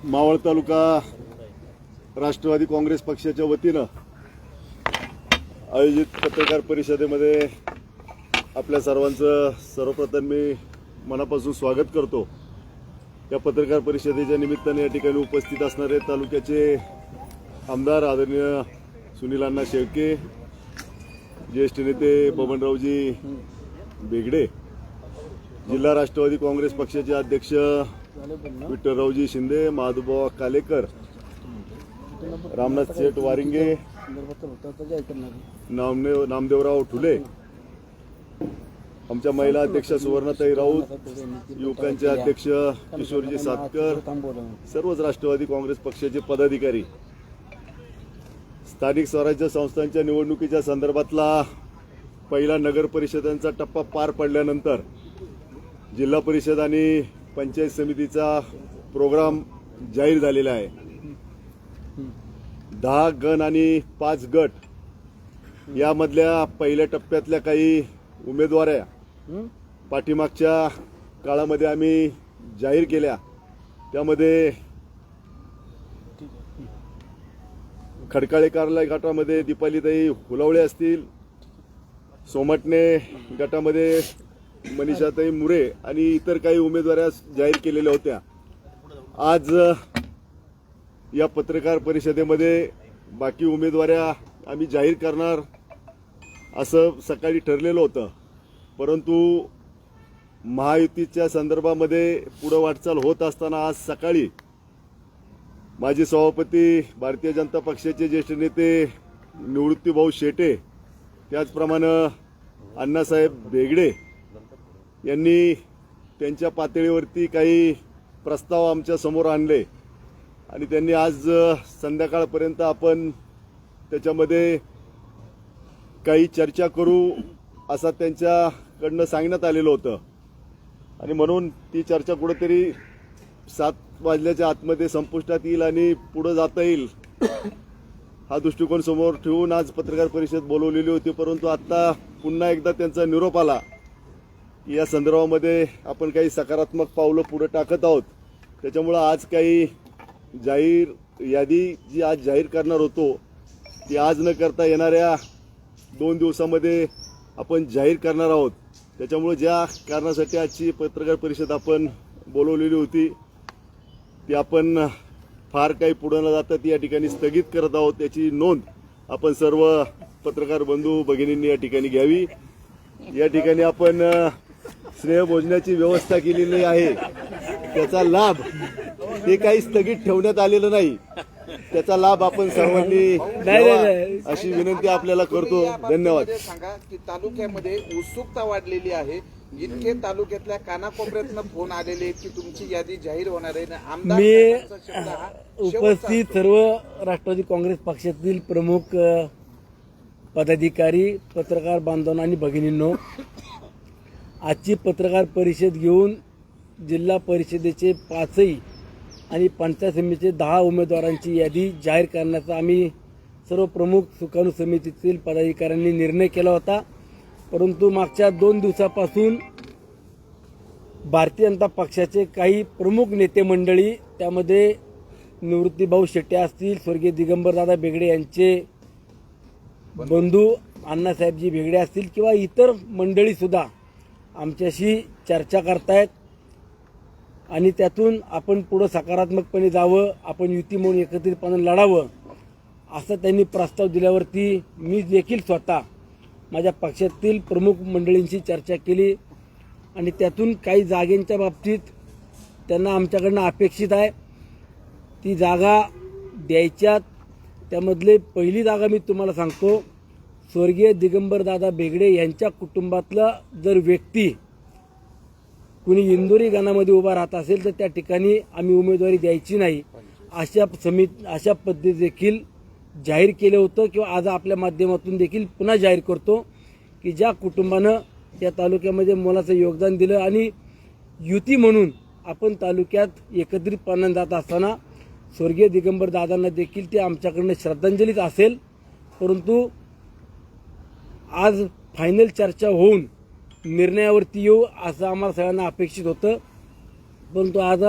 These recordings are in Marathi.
मावळ तालुका राष्ट्रवादी काँग्रेस पक्षाच्या वतीनं आयोजित पत्रकार परिषदेमध्ये आपल्या सर्वांचं सर्वप्रथम मी मनापासून स्वागत करतो। या पत्रकार परिषदेच्या निमित्ताने या ठिकाणी उपस्थित असणारे तालुक्याचे आमदार आदरणीय सुनील अण्णा शेळके, ज्येष्ठ नेते बबनरावजी बेगडे, जिल्हा राष्ट्रवादी काँग्रेस पक्षाचे अध्यक्ष विठ्ठलरावजी शिंदे, माधुभाऊ कालेकर, रामनाथ शेठ वारिंगे, नामदेवराव ठुले, आमच्या महिला अध्यक्ष सुवर्णाताई राऊत, युवकांचे अध्यक्ष किशोरजी सातकर, सर्वच राष्ट्रवादी काँग्रेस पक्षाचे पदाधिकारी, स्थानिक स्वराज्य संस्थांच्या निवडणुकीच्या संदर्भातला पहिला नगर परिषदांचा टप्पा पार पडल्यानंतर जिल्हा परिषद आणि पंचायत समितीचा प्रोग्राम जाहीर झालेला आहे। 10 गण आणि 5 गट यामधल्या पहिल्या टप्प्यातल्या काही उमेदवाऱ्या पाठीमागच्या काळामध्ये आम्ही जाहीर केल्या। त्यामध्ये खडकाळे कार्यालय गटामध्ये दीपालीताई हुलावळे असतील, सोमटणे गटामध्ये मनीषाताई मुरे आणि इतर काही उमेदवाऱ्या जाहीर केलेल्या होत्या। आज या पत्रकार परिषदेमध्ये बाकी उमेदवाऱ्या आम्ही जाहीर करणार असं सकाळी ठरलेलं होतं, परंतु महायुतीच्या संदर्भामध्ये पुढे वाटचाल होत असताना आज सकाळी माजी सभापती भारतीय जनता पक्षाचे ज्येष्ठ नेते निवृत्तीभाऊ शेटे, त्याचप्रमाणे अण्णासाहेब बेगडे यांनी त्यांच्या पातळीवरती काही प्रस्ताव आमच्या समोर आणले आणि त्यांनी आज संध्याकाळपर्यंत आपण त्याच्यामध्ये काही चर्चा करू असं त्यांच्याकडनं सांगण्यात आलेलं होतं आणि म्हणून ती चर्चा कुठेतरी 7 वाजल्याच्या आतमध्ये संपुष्टात येईल आणि पुढे जाता येईल हा दृष्टिकोन समोर ठेवून आज पत्रकार परिषद बोलवलेली होती। परंतु आता पुन्हा एकदा त्यांचा निरोप आला की या संदर्भामध्ये आपण काही सकारात्मक पावलं पुढे टाकत आहोत। त्याच्यामुळे आज काही जाहीर यादी जी आज जाहीर करणार होतो ती आज न करता येणाऱ्या 2 दिवसामध्ये आपण जाहीर करणार आहोत। त्याच्यामुळे ज्या कारणासाठी आजची पत्रकार परिषद आपण बोलवलेली होती ती आपण फार काही पुढे न जाता ती या ठिकाणी स्थगित करत आहोत। याची नोंद आपण सर्व पत्रकार बंधू भगिनींनी या ठिकाणी घ्यावी। या ठिकाणी आपण स्नेहभोजनाची व्यवस्था केलेली आहे, त्याचा लाभ ते काही स्थगित ठेवण्यात आलेलं नाही, त्याचा लाभ आपण सर्वांनी घ्यावा अशी विनंती आपल्याला करतो। धन्यवाद। सांगा की तालुक्यामध्ये उत्सुकता वाढलेली आहे, इतके तालुक्यातल्या कानाकोपऱ्यातनं फोन आलेले आहेत की तुमची यादी जाहीर होणार आहे। मी उपस्थित सर्व राष्ट्रवादी काँग्रेस पक्षातील प्रमुख पदाधिकारी, पत्रकार बांधवांनो आणि भगिनींनो, आजची पत्रकार परिषद घेऊन जिल्हा परिषदेचे 5 आणि पंचायत समितीचे 10 उमेदवारांची यादी जाहीर करण्याचा आम्ही सर्व प्रमुख सुकाणू समितीतील पदाधिकाऱ्यांनी निर्णय केला होता। परंतु मागच्या 2 दिवसापासून भारतीय जनता पक्षाचे काही प्रमुख नेते मंडळी, त्यामध्ये निवृत्तीभाऊ शेट्टे असतील, स्वर्गीय दिगंबरदादा बेगडे यांचे बंधू अण्णासाहेबजी बेगडे असतील किंवा इतर मंडळी सुद्धा आमच्याशी चर्चा करतायत आणि त्यातून आपण पुढे सकारात्मकपणे जावं, आपण युती म्हणून एकत्रितपणे लढावं असं त्यांनी प्रस्ताव दिल्यावरती मी देखील स्वतः माझ्या पक्षातील प्रमुख मंडळींशी चर्चा केली आणि त्यातून काही जागेंच्या बाबतीत त्यांना आमच्याकडनं अपेक्षित आहे, ती जागा द्यायच्यात। त्यामधले पहिली जागा मी तुम्हाला सांगतो, स्वर्गीय दिगंबरदादा बेगडे यांच्या कुटुंबातला जर व्यक्ती कुणी इंदोरी गणामध्ये उभा राहत असेल तर त्या ठिकाणी आम्ही उमेदवारी द्यायची नाही अशा पद्धती देखील जाहीर केलं होतं किंवा आज आपल्या माध्यमातून देखील पुन्हा जाहीर करतो की ज्या कुटुंबानं त्या तालुक्यामध्ये मोलाचं योगदान दिलं आणि युती म्हणून आपण तालुक्यात एकत्रितपणे जात असताना स्वर्गीय दिगंबर दादांना देखील ते आमच्याकडनं श्रद्धांजलीच असेल। परंतु आज फायनल चर्चा होऊन निर्णयावरती येऊ असं आम्हाला सगळ्यांना अपेक्षित होतं, परंतु आज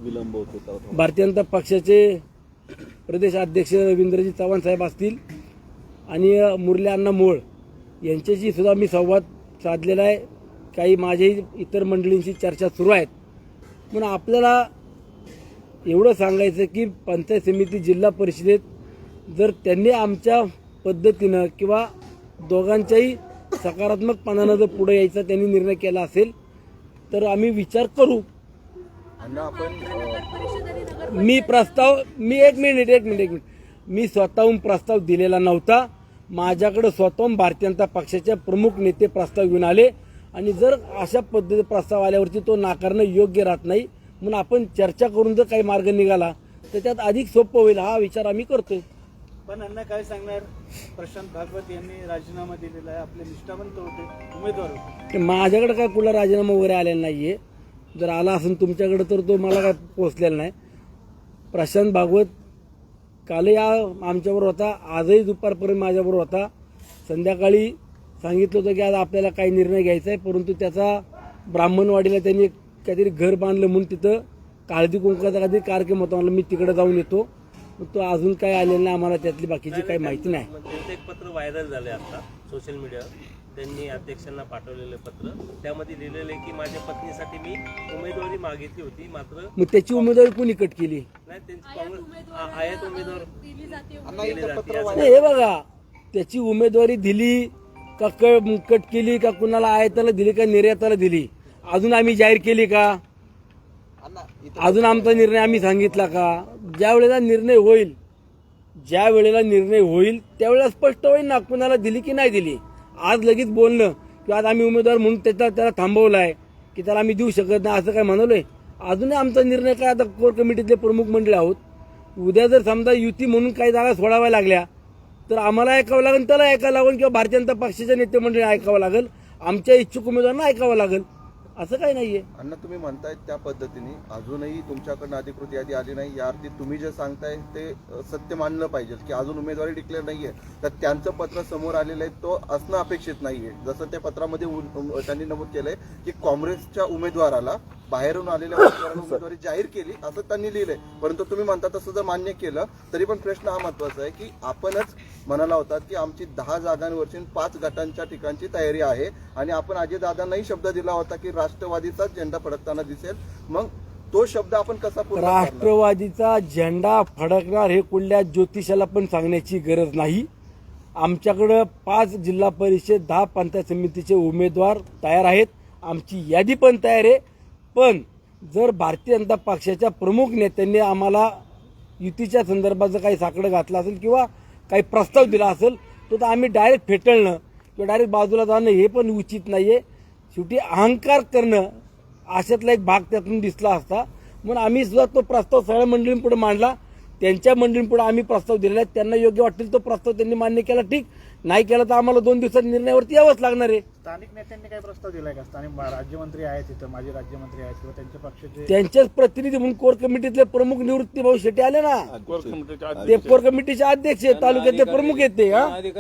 विलंब होतो त्याला. भारतीय जनता पक्षाचे प्रदेश अध्यक्ष रवींद्रजी चव्हाण साहेब असतील आणि मुरली अण्णा मोळ यांच्याशी सुद्धा मी संवाद साधलेला आहे. काही माझ्याही इतर मंडळींशी चर्चा सुरू आहेत. म्हणून आपल्याला एवढं सांगायचं की पंचायत समिती जिल्हा परिषदेत जर त्यांनी आमच्या पद्धतीनं किंवा दोघांच्याही सकारात्मकपणानं जर पुढे यायचा त्यांनी निर्णय केला असेल तर आम्ही विचार करू. एक मिनिट मी स्वतःहून प्रस्ताव दिलेला नव्हता. माझ्याकडे स्वतःहून भारतीय जनता पक्षाच्या प्रमुख नेते प्रस्ताव घेऊन आले आणि जर अशा पद्धती प्रस्ताव आल्यावरती तो नाकारणं योग्य राहत नाही. म्हणून आपण चर्चा करून जर काही मार्ग निघाला तर त्यात अधिक सोपं होईल हा विचार आम्ही करतोय. पण अण्णा काय सांगणार, प्रशांत भागवत यांनी राजीनामा दिलेला आहे, आपले निष्ठावंत होते, उमेदवार होते. माझ्याकडे काय कुठला राजीनामा वगैरे आलेला नाहीये. जर आला असेल तुमच्याकडे तर तो मला काय पोचलेला नाही. प्रशांत भागवत कालही आमच्याबरोबर होता, आजही दुपारपर्यंत माझ्याबरोबर होता. संध्याकाळी सांगितलं होतं की आज आपल्याला काही निर्णय घ्यायचा आहे, परंतु त्याचा ब्राह्मणवाडीला त्यांनी काहीतरी घर बांधलं म्हणून तिथं हळदी कुंकवाचा काहीतरी कार्यक्रम होता. मला मी तिकडे जाऊन येतो. तो अजून काय आलेला नाही, आम्हाला त्यातली बाकीची काही माहिती नाही. त्यांचं एक पत्र व्हायरल झालंय आता सोशल मीडियावर. त्यांनी अध्यक्षांना पाठवलेलं पत्र, त्यामध्ये लिहिलेलं आहे की माझ्या पत्नीसाठी मी उमेदवारी मागितली होती, मात्र मग त्याची उमेदवारी कोणी कट केली? नाही त्यांची आयात उमेदवार अण्णा इथं पत्र नाही, हे बघा त्याची उमेदवारी दिली का कट केली का कुणाला आयाताला दिली का निर्याताला दिली अजून आम्ही जाहीर केली का? अण्णा इथं अजून आमचा निर्णय आम्ही सांगितला का? ज्या वेळेला निर्णय होईल त्यावेळेला स्पष्ट होईल ना कुणाला दिली की नाही दिली. आज लगेच बोलणं की आज आम्ही उमेदवार म्हणून त्याला थांबवलाय की त्याला आम्ही देऊ शकत नाही असं काय म्हणालोय? अजूनही आमचा निर्णय काय, आता कोर कमिटीतले प्रमुख मंडळी आहोत. उद्या जर समजा युती म्हणून काही जागा सोडाव्या लागल्या तर आम्हाला ऐकावं लागेल, त्याला ऐकावं लागेल किंवा भारतीय जनता पक्षाच्या नेते मंडळी ऐकावं लागेल, आमच्या इच्छुक उमेदवारांना ऐकावं लागेल. असं काही नाहीये. अण्णा तुम्ही म्हणताय त्या पद्धतीने अजूनही तुमच्याकडनं अधिकृत यादी आली नाही. या अर्थी तुम्ही जे सांगताय ते सत्य मानलं पाहिजे की अजून उमेदवारी डिक्लेअर नाहीये, तर त्यांचं पत्र समोर आलेलं आहे तो असणं अपेक्षित नाहीये. जसं त्या पत्रामध्ये त्यांनी नमूद केलंय की काँग्रेसच्या उमेदवाराला बाहेरून आलेल्या उमेदवाराला उमेदवारी जाहीर केली असं त्यांनी लिहिलंय. परंतु तुम्ही म्हणता तसं जर मान्य केलं तरी पण प्रश्न हा महत्वाचा आहे की आपणच म्हणाला होता की आमची 10 जागांवरची 5 गटांच्या ठिकाणची तयारी आहे आणि आपण अजितदादांनाही शब्द दिला होता की राष्ट्रवादीचाच झेंडा फडकताना दिसेल. मग तो शब्द आपण कसा पूर्ण करणार? राष्ट्रवादीचा झेंडा फडकणार हे कुठल्या ज्योतिषाला पण सांगण्याची गरज नाही. आमच्याकडं 5 जिल्हा परिषद 10 पंचायत समितीचे उमेदवार तयार आहेत. आमची यादी पण तयार आहे. पण जर भारतीय जनता पक्षाच्या प्रमुख नेत्यांनी आम्हाला युतीच्या संदर्भाचं काही साकडं घातलं असेल किंवा काही प्रस्ताव दिला असेल तर आम्ही डायरेक्ट फेटाळणं किंवा डायरेक्ट बाजूला जाणं हे पण उचित नाहीये. शेवटी अहंकार करणं अशातला एक भाग त्यातून दिसला असता. म्हणून आम्ही सुद्धा तो प्रस्ताव सगळ्या मंडळींपुढे मांडला. त्यांच्या मंडळींपुढे आम्ही प्रस्ताव दिलेला आहे. त्यांना योग्य वाटेल तो प्रस्ताव त्यांनी मान्य केला, ठीक. नाही केला तर आम्हाला 2 दिवसात निर्णयावरती यावंच लागणार आहे. स्थानिक नेत्यांनी काय प्रस्ताव दिलाय का? स्थानिक राज्यमंत्री आहेत इथं, माजी राज्यमंत्री आहेत किंवा त्यांच्या पक्षाचे त्यांचेच प्रतिनिधी म्हणून कोर कमिटीतले प्रमुख निवृत्ती भाऊ शेट्टी आले ना. ते कोर कमिटीचे अध्यक्ष आहेत, तालुक्यातले प्रमुख आहेत ते. नाही,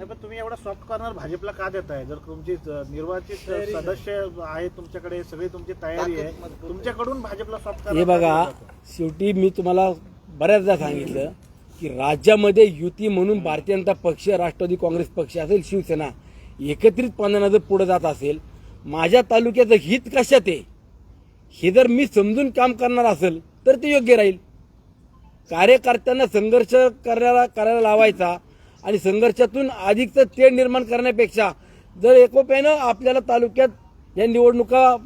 पण तुम्ही एवढा सॉफ्ट कॉर्नर भाजपला का देताय? जर तुमची निर्वाचित सदस्य आहेत तुमच्याकडे, सगळी तुमची तयारी आहे, तुमच्याकडून भाजपला सॉफ्ट हे बघा, शेवटी मी तुम्हाला बऱ्याचदा सांगितलं की राज्यामध्ये युती म्हणून भारतीय जनता पक्ष, राष्ट्रवादी काँग्रेस पक्ष असेल, शिवसेना एकत्रितपणानं जर पुढे जात असेल, माझ्या तालुक्याचं हित कशात आहे हे जर मी समजून काम करणार असेल तर ते योग्य राहील. कार्यकर्त्यांना संघर्ष करायला लावायचा आणि संघर्षातून अधिकचं तेढ निर्माण करण्यापेक्षा जर एकोप्यानं आपल्याला तालुक्यात या निवडणुका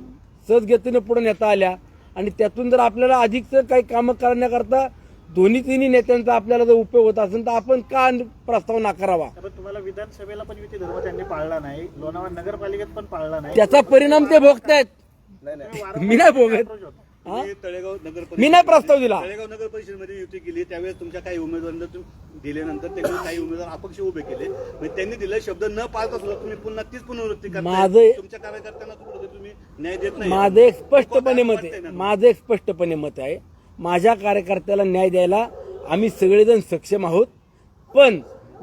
सहजगतीनं पुढे नेता आल्या आणि त्यातून जर आपल्याला अधिकचं काही कामं करण्याकरता तिन्ही नेत्यांचा आपल्याला जर उपयोग होत असेल तर आपण का प्रस्ताव नाकारावा? तुम्हाला विधानसभेला पण युती धर्म त्यांनी पाळला नाही, लोणावळा नगरपालिकेत पण पाळला नाही. त्याचा परिणाम ते भोगतायत. मी नाही भोगत. मी नाही प्रस्ताव दिला. तळेगाव नगर परिषदेमध्ये युती केली त्यावेळेस तुमच्या काही उमेदवारांना दिल्यानंतर त्यांनी काही उमेदवार अपक्ष उभे केले. त्यांनी दिलेले शब्द न पाळता सुद्धा तुम्ही पुन्हा तीच पुनरावृत्ती करता. तुमच्या कार्यकर्त्यांना तुम्ही न्याय देत नाही. माझं एक स्पष्टपणे मत आहे. माझ्या कार्यकर्त्याला न्याय द्यायला आम्ही सगळेजण सक्षम आहोत. पण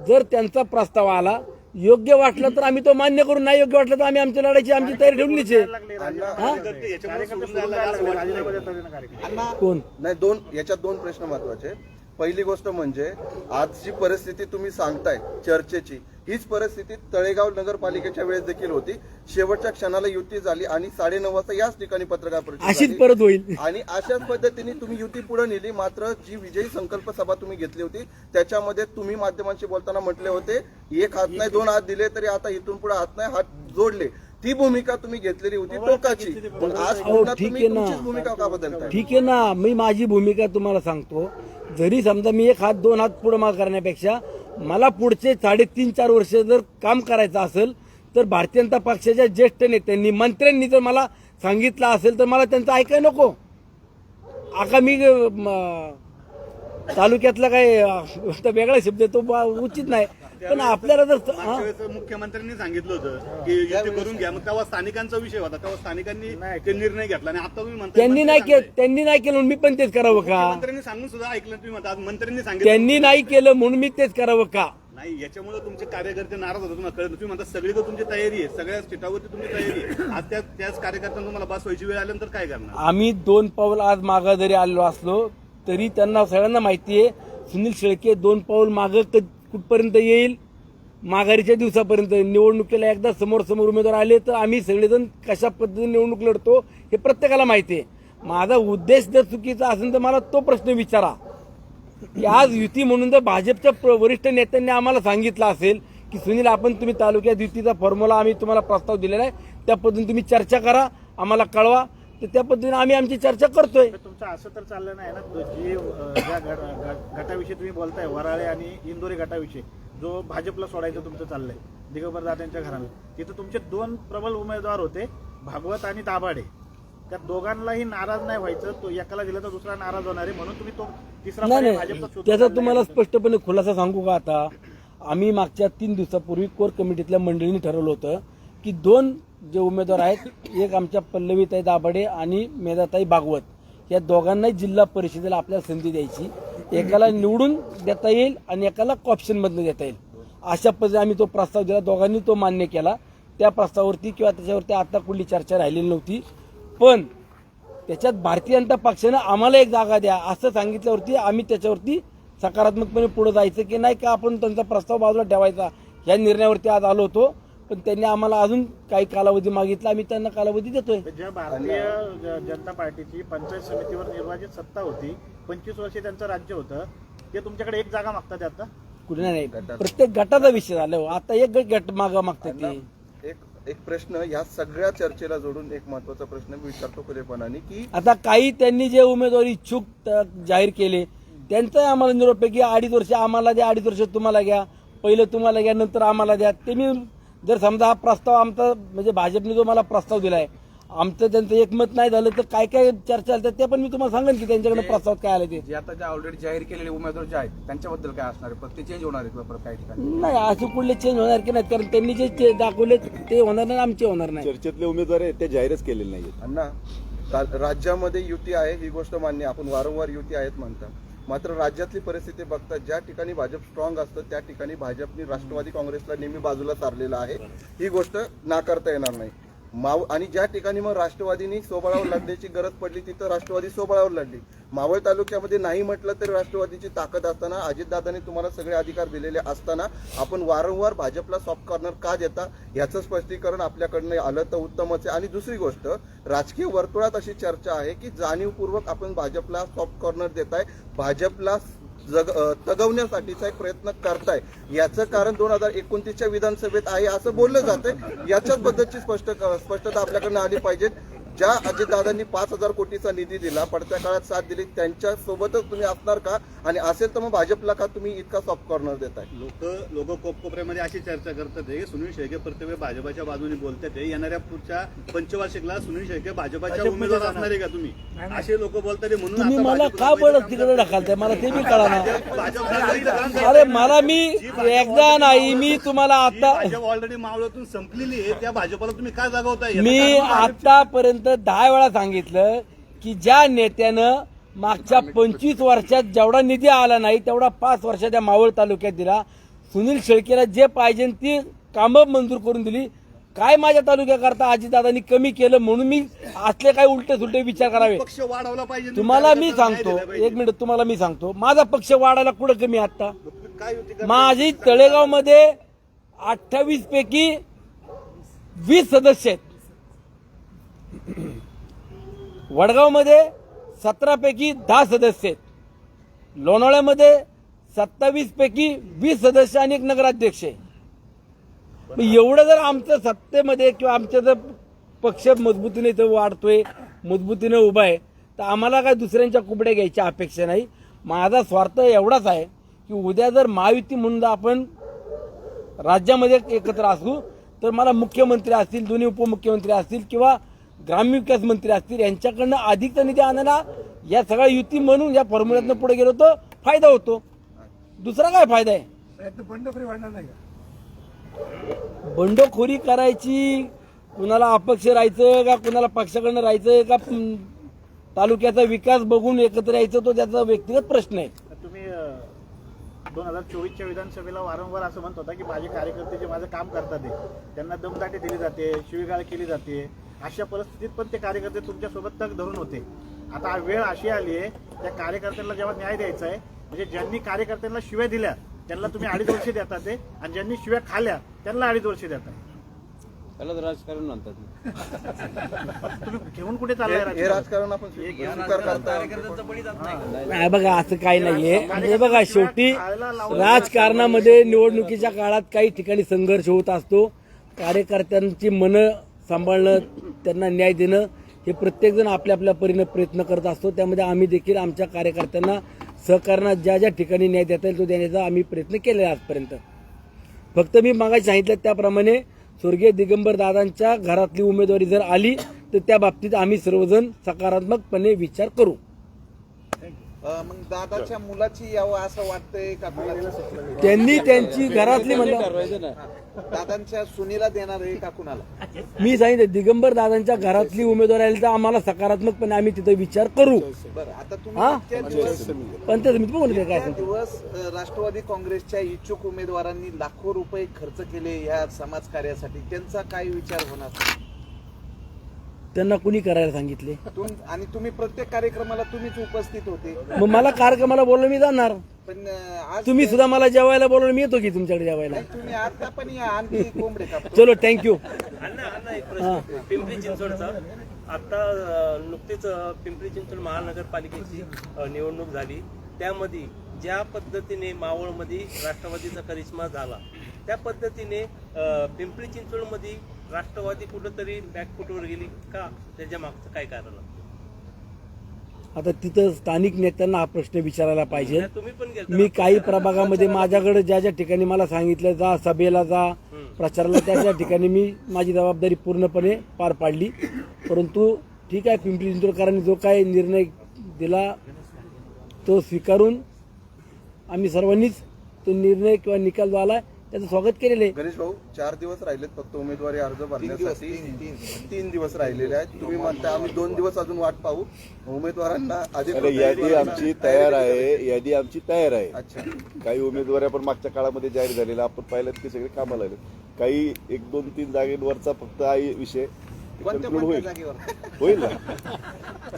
जर त्यांचा प्रस्ताव आला योग्य वाटलं तर आम्ही तो मान्य करू, नाही योग्य वाटलं तर आम्ही आमच्या लढाईची आमची तयारी ठेवलीच आहे. कार्यकर्ते सोडून जायला लागले, राजीनामा देतात ना कार्यकर्ते. अण्णा कोण नाही, याच्यात दोन प्रश्न महत्वाचे. पहिली गोष्ट म्हणजे आज जी परिस्थिती तुम्ही सांगताय चर्चेची, हीच परिस्थिती तळेगाव नगरपालिकेच्या वेळेस देखील होती. शेवटच्या क्षणाला युती झाली आणि 9:30 वाजता याच ठिकाणी पत्रकार परिषद अशीच झाली. परत होईल. आणि अशाच पद्धतीने तुम्ही युती पुढे नेली. मात्र जी विजयी संकल्प सभा तुम्ही घेतली होती त्याच्यामध्ये तुम्ही माध्यमांशी बोलताना म्हटले होते, एक हात नाही 2 हात दिले तरी आता इथून पुढे हात नाही हात जोडले. ती भूमिका तुम्ही घेतलेली होती टोकाची. पण आज पुन्हा ठीक तुम्ही आहे ना. तुमचीच भूमिका का बदलताय? ठीक आहे ना, मी माझी भूमिका तुम्हाला सांगतो. जरी समजा मी 1 हात 2 हात पुढे माग करण्यापेक्षा मला पुढचे 3.5-4 वर्ष जर काम करायचं असेल तर भारतीय जनता पक्षाच्या ज्येष्ठ नेत्यांनी मंत्र्यांनी जर मला सांगितलं असेल तर मला त्यांचं ऐकाय नको. आता मी तालुक्यातला काय वेगळा शब्द तो उचित नाही, पण आपल्याला जर मागच्या वेळेस मुख्यमंत्र्यांनी सांगितलं होतं की युती करून घ्या, मग तेव्हा स्थानिकांचा विषय होता, तेव्हा स्थानिकांनी ते निर्णय घेतला आणि आता तुम्ही म्हणता त्यांनी नाही केलं मी पण तेच करावं का? मुख्यमंत्र्यांनी सांगून सुद्धा ऐकलं तुम्ही म्हणता, आज मंत्र्यांनी सांगितलं त्यांनी नाही केलं म्हणून मी तेच करावं का? नाही. याच्यामुळे तुमचे कार्यकर्ते नाराज होतात. तुम्हाला कळत, तुम्ही म्हणता सगळीकडे तुमची तयारी आहे, सगळ्या सीटावरती तुमची तयारी आहे. आज त्याच कार्यकर्त्यांना तुम्हाला बस व्हायची वेळ आल्यानंतर काय करणार? आम्ही 2 पाऊल आज मागं जरी आलो असलो तरी त्यांना सगळ्यांना माहिती आहे सुनील शेळके 2 पाऊल मागं कुठपर्यंत येईल. माघारीच्या दिवसापर्यंत निवडणुकीला एकदा समोर उमेदवार आले तर आम्ही सगळेजण कशा पद्धतीने निवडणूक लढतो हे प्रत्येकाला माहिती आहे. माझा उद्देश जर चुकीचा असेल तर मला तो प्रश्न विचारा की आज युती म्हणून जर भाजपच्या वरिष्ठ नेत्यांनी आम्हाला सांगितलं असेल की सुनील आपण तुम्ही तालुक्यात युतीचा फॉर्म्युला आम्ही तुम्हाला प्रस्ताव दिलेला आहे, त्या पद्धतीने तुम्ही चर्चा करा, आम्हाला कळवा, तर त्या पद्धतीने आम्ही आमची चर्चा करतोय. तर तुमचं असं तर चाललं नाही ना, जी ज्या गटाविषयी तुम्ही बोलताय वराळे आणि इंदोरी गटाविषयी जो भाजपला सोडायचं तुमचं चाललंय दिगंबर दादांच्या घराला, तिथं तुमचे 2 प्रबल उमेदवार होते, भागवत आणि दाभाडे. त्या दोघांनाही नाराज नाही व्हायचं, तो एकाला दिला तर दुसरा नाराज होणार आहे म्हणून तुम्ही तो तिसरा पर्याय भाजपचा शोधून त्याचा काढलाय. तुम्हाला स्पष्टपणे खुलासा सांगू का? आता आम्ही मागच्या 3 दिवसापूर्वी कोर कमिटीतल्या मंडळींनी ठरवलं होतं की 2 जे उमेदवार आहेत, एक आमच्या पल्लवीताई दाभाडे आणि मेधाताई भागवत, या दोघांनाही जिल्हा परिषदेला आपल्याला संधी द्यायची. एकाला निवडून देता येईल आणि एकाला ऑप्शनमधनं देता येईल. अशा पद्धतीने आम्ही तो प्रस्ताव दिला, दोघांनी तो मान्य केला. त्या प्रस्तावावरती किंवा त्याच्यावरती आता कुठली चर्चा राहिलेली नव्हती. पण त्याच्यात भारतीय जनता पक्षानं आम्हाला एक जागा द्या असं सांगितल्यावरती आम्ही त्याच्यावरती सकारात्मकपणे पुढे जायचं की नाही का आपण त्यांचा प्रस्ताव बाजूला ठेवायचा या निर्णयावरती आज आलो होतो. पण त्यांनी आम्हाला अजून काही कालावधी मागितला, आम्ही त्यांना कालावधी देतोय. ज्या भारतीय जनता पार्टीची पंचायत समितीवर निर्वाचित सत्ता होती, 25 वर्षे त्यांचं राज्य होतं, ते तुमच्याकडे एक जागा मागतात आता? कुठे नाही, प्रत्येक गटाचा विषय झाला. आता एक गट मागा मागतात ते. एक प्रश्न या सगळ्या चर्चेला जोडून एक महत्वाचा प्रश्न मी विचारतो खुलेपणाने की आता काही त्यांनी जे उमेदवार इच्छुक जाहीर केले त्यांचाही आम्हाला निरोप आहे की 2.5 वर्ष आम्हाला द्या, 2.5 वर्ष तुम्हाला घ्या, पहिलं तुम्हाला घ्या नंतर आम्हाला द्या. ते मी जर समजा हा प्रस्ताव आमचा म्हणजे भाजपने जो मला प्रस्ताव दिलाय आमचं त्यांचं एकमत नाही झालं तर काय काय चर्चा झाली ते पण मी तुम्हाला सांगेन की त्यांच्याकडे प्रस्ताव काय आले ते. जे आता जे ऑलरेडी जाहीर केलेले उमेदवार जे आहेत त्यांच्याबद्दल काय असणार आहे? ते चेंज होणार आहेत काही ठिकाणी? नाही असे कुठले चेंज होणार की नाही, कारण त्यांनी जे दाखवले ते होणार नाही, आमचे होणार नाही. चर्चेतले उमेदवार आहेत ते जाहीरच केलेले नाहीत. अण्णा, राज्यामध्ये युती आहे ही गोष्ट मान्य, आपण वारंवार युती आहेत म्हणता. मात्र राज्यातली परिस्थिती बघता ज्या ठिकाणी भाजप स्ट्रॉंग असतं त्या ठिकाणी भाजपने राष्ट्रवादी काँग्रेसला नेहमी बाजूला सारलेलं आहे, ही गोष्ट नाकारता येणार नाही. आणि ज्या ठिकाणी मग राष्ट्रवादीनी सोबळावर लढण्याची गरज पडली तिथं राष्ट्रवादी सोबळावर लढली. मावळ तालुक्यामध्ये नाही म्हटलं तरी राष्ट्रवादीची ताकद असताना, अजितदादांनी तुम्हाला सगळे अधिकार दिलेले असताना आपण वारंवार भाजपला सॉफ्ट कॉर्नर का देता याचं स्पष्टीकरण आपल्याकडनं आलं तर उत्तमच आहे. आणि दुसरी गोष्ट, राजकीय वर्तुळात अशी चर्चा आहे की जाणीवपूर्वक आपण भाजपला सॉफ्ट कॉर्नर देताय, भाजपला तगवण्यासाठीचा एक प्रयत्न करताय. याचं कारण 2029च्या विधानसभेत आहे असं बोललं जातंय. याच्याच पद्धतीची स्पष्टता आपल्याकडनं आली पाहिजे. ज्या अजितदादांनी 5,000 कोटीचा निधी दिला, पडत्या काळात साथ दिली, त्यांच्या सोबतच तुम्ही असणार का? आणि असेल तर मग भाजपला का तुम्ही इतका सॉफ्ट कॉर्नर देताय? लोक कोपऱ्यामध्ये अशी चर्चा करतात की सुनील शेळके प्रत्येक भाजपाच्या बाजूने बोलतात. येणाऱ्या पुढच्या पंचवार्षिकला सुनील शेळके भाजपाच्या उमेदवार असणार आहे का तुम्ही? असे लोक बोलतात. म्हणून तुम्ही आता मला भाजपला का बळच तिकडे ढकलताय मला ते बी कळा ना. अरे मला मी एकदा नाही, मी तुम्हाला आता भाजप ऑलरेडी मावळातून संपलेली आहे, त्या भाजपला तुम्ही काय जागवताय? मी आतापर्यंत 10 वेळा सांगितलं की ज्या नेत्यानं मागच्या 25 वर्षात जेवढा निधी आला नाही तेवढा 5 वर्षाच्या मावळ तालुक्यात दिला. सुनील शेळकेला जे पाहिजे ती कामं मंजूर करून दिली. काय माझ्या तालुक्याकरता अजितदादांनी कमी केलं म्हणून मी असले काय उलटे सुलटे विचार करावे. पक्ष वाढवला पाहिजे. तुम्हाला मी सांगतो, एक मिनिट तुम्हाला मी सांगतो, माझा पक्ष वाढायला कुठं कमी आता. काय युती करणार? माझी तळेगाव मध्ये 28 पैकी 20 सदस्य आहेत. वडगाव मध्ये 17 पैकी 10 सदस्य आहेत. लोणावळ्यामध्ये 27 पैकी 20 सदस्य आणि एक नगराध्यक्ष आहे. मग एवढं जर आमचं सत्तेमध्ये किंवा आमच्या जर पक्ष मजबूतीने इथं वाढतोय, मजबूतीने उभा आहे, तर आम्हाला काय दुसऱ्यांच्या कुबड्या घ्यायची अपेक्षा नाही. माझा स्वार्थ एवढाच आहे की उद्या जर महायुती म्हणून आपण राज्यामध्ये एकत्र असू तर मला मुख्यमंत्री असतील, दोन्ही उपमुख्यमंत्री असतील किंवा ग्रामविकास मंत्री असतील, यांच्याकडनं अधिकचा निधी आणायला या सगळ्या युती म्हणून या फॉर्म्युल्यातनं पुढे गेलो तर फायदा होतो. दुसरा काय फायदा आहे. बंडखोरी करायची, कुणाला अपक्ष राहायचं का कुणाला पक्षाकडनं राहायचं का तालुक्याचा विकास बघून एकत्र यायचं, तो त्याचा व्यक्तिगत प्रश्न आहे. तुम्ही 2024च्या विधानसभेला वारंवार असं म्हणत होता की माझे कार्यकर्ते जे माझं काम करतात त्यांना दमदाटी दिली जाते, शिवीगाळ केली जाते. अशा परिस्थितीत पण ते कार्यकर्ते तुमच्यासोबत तग धरून होते. आता वेळ अशी आली आहे त्या कार्यकर्त्यांना जेव्हा न्याय द्यायचा आहे, म्हणजे ज्यांनी कार्यकर्त्यांना शिव्या दिल्या त्यांना तुम्ही 2.5 वर्ष देतात आणि ज्यांनी शिव्या खाल्या त्यांना 2.5 वर्ष देतात. त्याला राजकारण म्हणतात. तुम्ही घेऊन कुठे चाललाय हे राजकारण आपण स्वीकार करता. नाही बघा, असं काही नाहीये. हे बघा, शेवटी राजकारणामध्ये निवडणुकीच्या काळात काही ठिकाणी संघर्ष होत असतो. कार्यकर्त्यांची मनं सांभाळणं, त्यांना न्याय देणं हे प्रत्येकजण आपल्या आपल्या परीने प्रयत्न करत असतो. त्यामध्ये आम्ही देखील आमच्या कार्यकर्त्यांना सहकार्यानं ज्या ज्या ठिकाणी न्याय देता येईल तो देण्याचा आम्ही प्रयत्न केले आजपर्यंत. फक्त मी मागाशी सांगितलं त्याप्रमाणे स्वर्गीय दिगंबर दादांच्या घरातली उमेदवारी जर आली तर त्या बाबतीत आम्ही सर्वजण सकारात्मकपणे विचार करू. मग दादाच्या मुलाची यावं असं वाटतंय का? त्यांनी त्यांची घरातली म्हणलं, दादांच्या सुनीला देणार आहे का कुणाला? मी सांगितलं दिगंबर दादांच्या घरातली उमेदवारी आली तर आम्हाला सकारात्मकपणे आम्ही तिथे विचार करू. बरं, आता हा? तुम्ही इतक्या दिवस पंचायत समिती बघून काय इतक्या सांगतो. दिवस राष्ट्रवादी काँग्रेसच्या इच्छुक उमेदवारांनी लाखो रुपये खर्च केले या समाजकार्यासाठी, त्यांचा काय विचार होणार? त्यांना कुणी करायला सांगितले? आणि तुम्ही प्रत्येक कार्यक्रमाला तुम्हीच उपस्थित होते. मग मला कार्यक्रमाला बोललो मी जाणार. पण आज तुम्ही सुद्धा मला जेवायला बोलवलं, मी येतो की तुमच्याकडे जेवायला. तुम्ही आता पण या, आणखी कोंबडे कापतो. चलो, थँक्यू. अण्णा एक प्रश्न पिंपरी चिंचवडचा. आता नुकतीच पिंपरी चिंचवड महानगरपालिकेची निवडणूक झाली. त्यामध्ये ज्या पद्धतीने मावळमध्ये राष्ट्रवादीचा करिश्मा झाला त्या पद्धतीने पिंपरी चिंचवडमध्ये राष्ट्रवादी कुठंतरी बॅकफुटवर गेली का? त्याच्या मागचं काय कारण? आता तिथं स्थानिक नेत्यांना हा प्रश्न विचारायला पाहिजे. तुम्ही पण गेलता. मी काही प्रभागामध्ये माझ्याकडे ज्या ज्या ठिकाणी मला सांगितलं जा, सभेला जा, प्रचाराला, त्या त्या ठिकाणी मी माझी जबाबदारी पूर्णपणे पार पाडली. परंतु ठीक आहे, पिंपरी चिंचवडकरांनी जो काय निर्णय दिला तो स्वीकारून आम्ही सर्वांनीच तो निर्णय किंवा निकाल जो आला त्याचं स्वागत केलेलं आहे. गणेश भाऊ, 4 दिवस राहिलेत फक्त उमेदवारी अर्ज भरण्यासाठी. 3 दिवस राहिलेले आहेत. तुम्ही म्हणता आम्ही 2 दिवस अजून वाट पाहू. उमेदवारांना यादी आमची तयार आहे. यादी आमची तयार आहे. अच्छा. काही उमेदवारी आपण मागच्या काळामध्ये जाहीर झालेल्या आपण पाहिलं की सगळे कामाला आले. काही 1, 2, 3 जागेवरचा फक्त आहे विषय कोणत्या conclude होईल. जागेवर? होईल ना.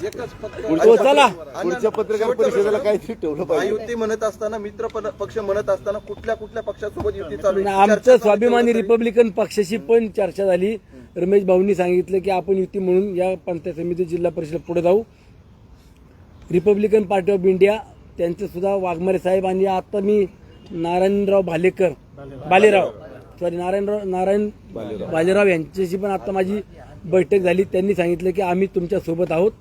एकच फक्त चला. पुढच्या पत्रकार परिषदेला काहीतरी ठेवलं पाहिजे. युती म्हणत असताना, मित्र पक्ष म्हणत असताना कुठल्या कुठल्या पक्षासोबत युती चालू आहे? आमचं स्वाभिमानी रिपब्लिकन पक्षाशी पण चर्चा झाली. रमेश भाऊंनी सांगितलं की आपण युती म्हणून या पंचायत समिती जिल्हा परिषद पुढे जाऊ. रिपब्लिकन पार्टी ऑफ इंडिया त्यांचे सुद्धा वाघमारे साहेब आणि आता मी नारायण बालेराव यांच्याशी पण आता माझी बैठक झाली. त्यांनी सांगितलं की आम्ही तुमच्या सोबत आहोत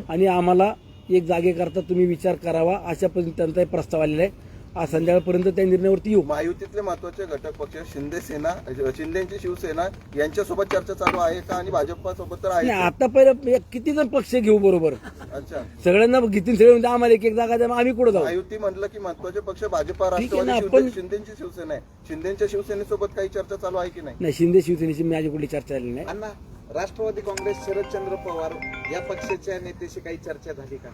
आणि आम्हाला एक जागेकरता तुम्ही विचार करावा अशा पद्धतीने त्यांचा प्रस्ताव आलेला आहे. आज संध्याकाळपर्यंत त्या निर्णयावरती येऊ. महायुतीतले महत्वाचे घटक पक्ष शिंदेची शिवसेना यांच्यासोबत चर्चा चालू आहे का? आणि भाजपा सोबत तर आहे. आता पहिलं किती जण पक्ष घेऊ बरोबर? अच्छा. सगळ्यांना घेतील सगळे म्हणजे आम्हाला एक एक जागा द्या, आम्ही कुठे जाऊ? महायुती म्हटलं की महत्वाचे पक्ष भाजपा, ठीक आहे ना, राष्ट्रवादी, आपण- शिंदेची शिवसेना आहे. शिंदेच्या शिवसेनेसोबत काही चर्चा चालू आहे की नाही? नाही, शिंदे शिवसेनेची माझी कुठली चर्चा झाली नाही. अण्णा, राष्ट्रवादी काँग्रेस शरदचंद्र पवार या पक्षाच्या नेत्याशी काही चर्चा झाली का?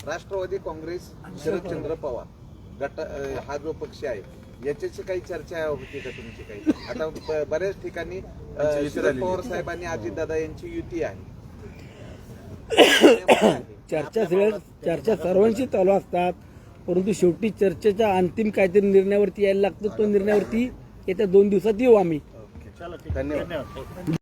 राष्ट्रवादी काँग्रेस शरदचंद्र पवार गट हा जो पक्ष आहे याच्याची काही चर्चा होती का तुमची काही? आता बऱ्याच ठिकाणी शरद पवार साहेबांनी अजितदादा यांची युती आहे. चर्चा सर्वांशी चालू असतात, परंतु शेवटी चर्चेच्या अंतिम काहीतरी निर्णयावरती यायला लागतं. तो निर्णयावरती येत्या 2 दिवसात येऊ आम्ही. चला ठीक आहे. धन्यवाद. धन्यवाद